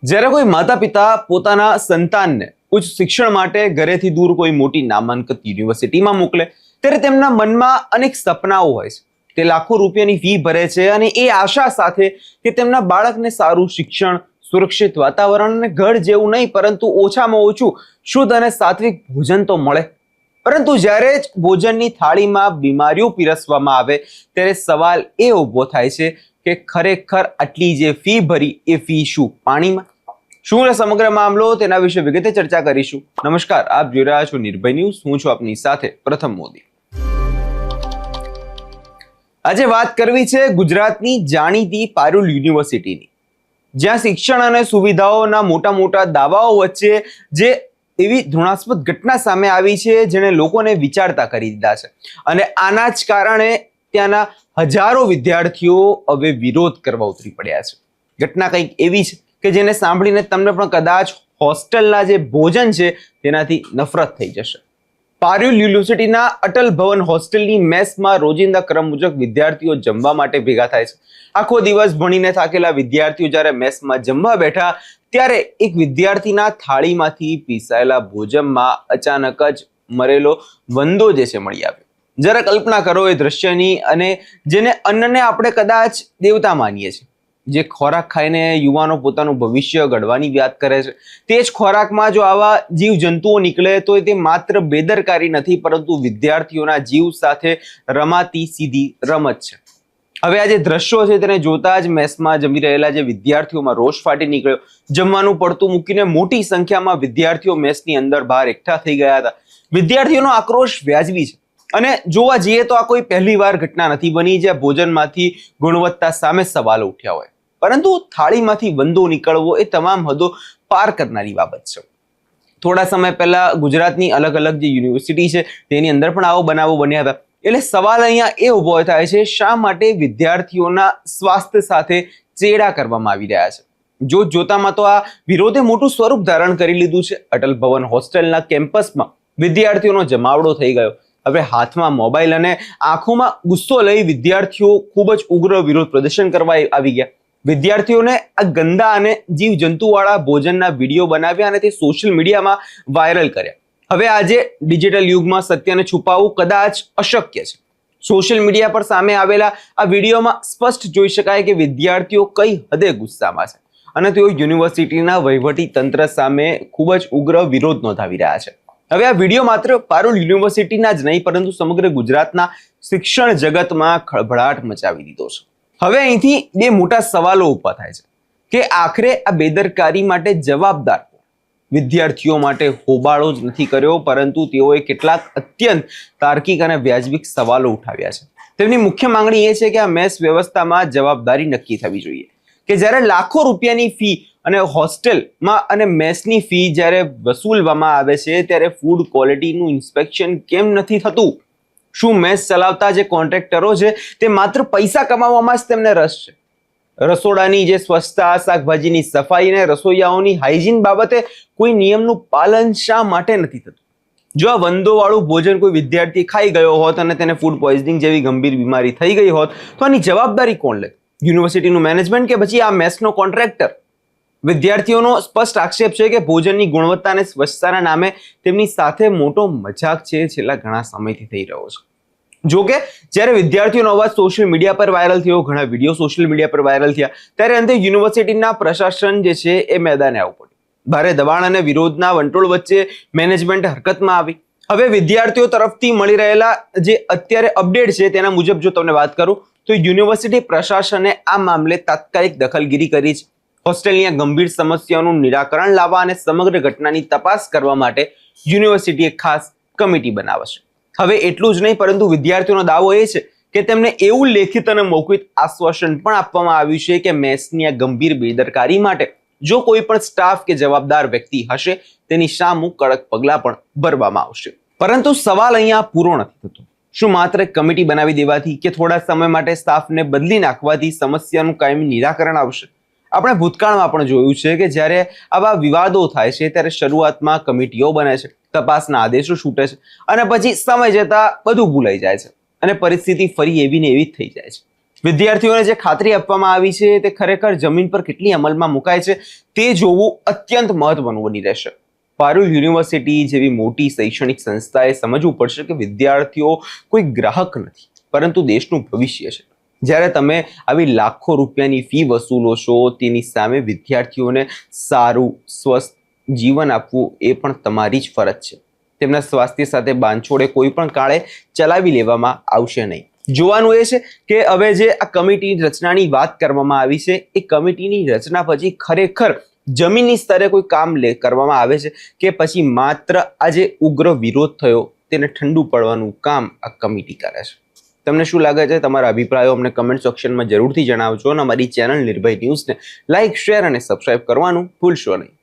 જ્યારે કોઈ માતા પિતા પોતાના સંતાનને ઉચ્ચ શિક્ષણ માટે ઘરેથી દૂર કોઈ મોટી નામાંકિત યુનિવર્સિટીમાં મોકલે ત્યારે તેમના મનમાં અનેક સપનાઓ હોય છે. તે લાખો રૂપિયાની ફી ભરે છે અને એ આશા સાથે કે તેમના બાળકને સારું શિક્ષણ, સુરક્ષિત વાતાવરણ અને ઘર જેવું નહીં પરંતુ ઓછામાં ઓછું શુદ્ધ અને સાત્વિક ભોજન તો મળે. પરંતુ જ્યારે જ ભોજનની થાળીમાં બીમારીઓ પીરસવામાં આવે ત્યારે સવાલ એ ઊભો થાય છે કે ખરેખર આટલી જે ફી ભરી એ ફી શું પાણીમાં? શું સમગ્ર મામલો તેના વિશે વિગતે ચર્ચા કરીશું. નમસ્કાર, આપ જોઈ રહ્યા છો નિર્ભય ન્યૂઝ. હું છું આપની સાથે પ્રથમ મોદી. આજે વાત કરવી છે ગુજરાતની જાણીતી પારુલ યુનિવર્સિટીની, જ્યાં શિક્ષણ અને સુવિધાઓના મોટા દાવાઓ વચ્ચે જે એવી ધૃણાસ્પદ ઘટના સામે આવી છે જેણે લોકોને વિચારતા કરી દીધા છે. અને આના જ કારણે ત્યાંના હજારો વિદ્યાર્થીઓ હવે વિરોધ કરવા ઉતરી પડ્યા છે. ઘટના કંઈક એવી છે કે જેને સાંભળીને તમને પણ કદાચ હોસ્ટેલના જે ભોજન છે તેનાથી નફરત થઈ જશે. પારુલ યુનિવર્સિટીના અટલ ભવન હોસ્ટેલની મેસમાં રોજિંદા ક્રમ મુજબ વિદ્યાર્થીઓ જમવા માટે ભેગા થાય છે. આખો દિવસ ભણીને થાકેલા વિદ્યાર્થીઓ જ્યારે મેસમાં જમવા બેઠા ત્યારે એક વિદ્યાર્થીના થાળીમાંથી પીસાયેલા ભોજનમાં અચાનક જ મરેલો વંદો જે છે મળી આવ્યો. જરા કલ્પના કરો એ દ્રશ્યની, અને જેને અન્નને આપણે કદાચ દેવતા માનીએ છીએ, જે ખોરાક ખાઈને યુવાનો પોતાનું ભવિષ્ય ઘડવાની વાત કરે છે, તે જ ખોરાકમાં જો આવા જીવ જંતુઓ નીકળે તો તે માત્ર બેદરકારી નથી પરંતુ વિદ્યાર્થીઓના જીવ સાથે રમાતી સીધી રમત છે. હવે આ જે દ્રશ્યો છે તેને જોતા જ મેસમાં જમી રહેલા જે વિદ્યાર્થીઓમાં રોષ ફાટી નીકળ્યો. જમવાનું પડતું મૂકીને મોટી સંખ્યામાં વિદ્યાર્થીઓ મેસની અંદર બહાર એકઠા થઈ ગયા હતા. વિદ્યાર્થીઓનો આક્રોશ વ્યાજબી છે અને જોવા જઈએ તો આ કોઈ પહેલી વાર ઘટના નથી બની જ્યાં ભોજનમાંથી ગુણવત્તા સામે સવાલો ઉઠ્યા હોય. પરંતુ થાળીમાંથી વંદો નીકળવો એ તમામ હદો પાર કરનારી બાબત છે. થોડા સમય પહેલા ગુજરાતની અલગ અલગ જે યુનિવર્સિટી છે તેની અંદર પણ આવો બનાવો બન્યા હતા. એટલે સવાલ અહીંયા એ ઉભો થાય છે, શા માટે વિદ્યાર્થીઓના સ્વાસ્થ્ય સાથે ચેડા કરવામાં આવી રહ્યા છે? જોતામાં તો આ વિરોધે મોટું સ્વરૂપ ધારણ કરી લીધું છે. અટલ ભવન હોસ્ટેલના કેમ્પસમાં વિદ્યાર્થીઓનો જમાવડો થઈ ગયો. હવે હાથમાં મોબાઈલ અને આંખોમાં ગુસ્સો લઈ વિદ્યાર્થીઓ ખૂબ જ ઉગ્ર વિરોધ પ્રદર્શન કરવા આવી ગયા. વિદ્યાર્થીઓને આ ગંદા અને જીવજંતુવાળા ભોજનના વિડીયો બનાવ્યા અને તે સોશિયલ મીડિયામાં વાયરલ કર્યા. હવે આજે ડિજિટલ યુગમાં સત્યને છુપાવવું કદાચ અશક્ય છે. સોશિયલ મીડિયા પર સામે આવેલા આ વિડીયોમાં સ્પષ્ટ જોઈ શકાય કે વિદ્યાર્થીઓ કઈ હદે ગુસ્સામાં છે અને તેઓ યુનિવર્સિટીના વહીવટી તંત્ર સામે ખૂબ જ ઉગ્ર વિરોધ નોંધાવી રહ્યા છે. હવે આ વિડીયો માત્ર પારુલ યુનિવર્સિટીના જ નહીં પરંતુ સમગ્ર ગુજરાતના શિક્ષણ જગતમાં ખળભળાટ મચાવી દીધો છે. હવે અહીંથી બે મોટા સવાલો ઊભા થાય છે કે આખરે આ બેદરકારી માટે જવાબદાર કોણ? વિદ્યાર્થીઓ માટે હોબાળો જ નથી કર્યો પરંતુ તેઓએ કેટલાક અત્યંત તાર્કિક અને વ્યાજબી સવાલો ઉઠાવ્યા છે. તેમની મુખ્ય માંગણી એ છે કે આ મેસ વ્યવસ્થામાં જવાબદારી નક્કી થવી જોઈએ કે જ્યારે લાખો રૂપિયાની ફી અને હોસ્ટેલમાં અને મેસની ફી જ્યારે વસૂલવામાં આવે છે ત્યારે ફૂડ ક્વોલિટીનું ઇન્સ્પેક્શન કેમ નથી થતું? શું મેસ ચલાવતા જે કોન્ટ્રાક્ટરો છે તે માત્ર પૈસા કમાવામાં જ તેમને રસ છે? રસોડાની જે સ્વચ્છતા, શાકભાજીની સફાઈ અને રસોઈયાઓની હાઇજીન બાબતે કોઈ નિયમનું પાલન શા માટે નથી થતું? જો આ વંદોવાળું ભોજન કોઈ વિદ્યાર્થી ખાઈ ગયો હોત અને તેને ફૂડ પોઈઝનિંગ જેવી ગંભીર બીમારી થઈ ગઈ હોત તો આની જવાબદારી કોણ લે? યુનિવર્સિટીનું મેનેજમેન્ટ કે પછી આ મેસનો કોન્ટ્રાક્ટર? વિદ્યાર્થીઓનો સ્પષ્ટ આક્ષેપ છે કે ભોજનની ગુણવત્તા અને સ્વચ્છતાના નામે તેમની સાથે મોટો મજાક છે છેલ્લા ઘણા સમયથી થઈ રહ્યો છે. જો કે જ્યારે વિદ્યાર્થીઓનો અવાજ સોશિયલ મીડિયા પર વાયરલ થયો, ઘણા વિડીયો સોશિયલ મીડિયા પર વાયરલ થયા, ત્યારે અંતે યુનિવર્સિટીના પ્રશાસન જે છે એ મેદાને આવવું પડ્યું. ભારે દબાણ અને વિરોધના વંટોળ વચ્ચે મેનેજમેન્ટ હરકતમાં આવી. હવે વિદ્યાર્થીઓ તરફથી મળી રહેલા જે અત્યારે અપડેટ છે તેના મુજબ જો તમને વાત કરું તો યુનિવર્સિટી પ્રશાસને આ મામલે તાત્કાલિક દખલગીરી કરી છે. હોસ્ટેલની આ ગંભીર સમસ્યાઓનું નિરાકરણ લાવવા અને સમગ્ર ઘટનાની તપાસ કરવા માટે યુનિવર્સિટીએ ખાસ કમિટી બનાવશે. હવે એટલું જ નહીં પરંતુ વિદ્યાર્થીઓનો દાવો એ છે કે તેમને એવું લેખિત અને મૌખિક આશ્વાસન પણ આપવામાં આવ્યું છે કે મેસની આ ગંભીર બેદરકારી માટે જો કોઈ પણ સ્ટાફ કે જવાબદાર વ્યક્તિ હશે તેની સામે કડક પગલાં પણ ભરવામાં આવશે. પરંતુ સવાલ અહીંયા પૂરો નથી થતો. શું માત્ર કમિટી બનાવી દેવાથી કે થોડા સમય માટે સ્ટાફને બદલી નાખવાથી સમસ્યાનું કાયમી નિરાકરણ આવશે? આપણે ભૂતકાળમાં પણ જોયું છે કે જ્યારે આવા વિવાદો થાય છે ત્યારે શરૂઆતમાં કમિટીઓ બને છે, તપાસના આદેશો છૂટે છે અને પછી સમય જતા બધું ભૂલાઈ જાય છે અને પરિસ્થિતિ ફરી એવી ને એવી જ થઈ જાય છે. વિદ્યાર્થીઓને જે ખાતરી આપવામાં આવી છે તે ખરેખર જમીન પર કેટલી અમલમાં મુકાય છે તે જોવું અત્યંત મહત્વનું બની રહેશે. પારુલ યુનિવર્સિટી જેવી મોટી શૈક્ષણિક સંસ્થાએ સમજવું પડશે કે વિદ્યાર્થીઓ કોઈ ગ્રાહક નથી, પરંતુ દેશનું ભવિષ્ય છે. જ્યારે તમે આવી લાખો રૂપિયાની ફી વસૂલો છો, તેની સામે વિદ્યાર્થીઓને સારું સ્વસ્થ જીવન આપવું એ પણ તમારી જ ફરજ છે. તેમના સ્વાસ્થ્ય સાથે બાંધછોડે કોઈ પણ કાળે ચલાવી લેવામાં આવશે નહીં. જોવાનું એ છે કે હવે જે આ કમિટીની રચનાની વાત કરવામાં આવી છે, એ કમિટીની રચના પછી ખરેખર જમીનની સ્તરે કોઈ કામ કરવામાં આવે છે કે પછી માત્ર આ જે ઉગ્ર વિરોધ થયો તેને ઠંડુ પડવાનું કામ આ કમિટી કરે છે. તમને શું લાગે છે? તમારા અભિપ્રાયો અમને કમેન્ટ સેક્શનમાં જરૂરથી જણાવજો અને અમારી ચેનલ નિર્ભય ન્યૂઝને લાઇક, શેર અને સબસ્ક્રાઇબ કરવાનું ભૂલશો નહીં.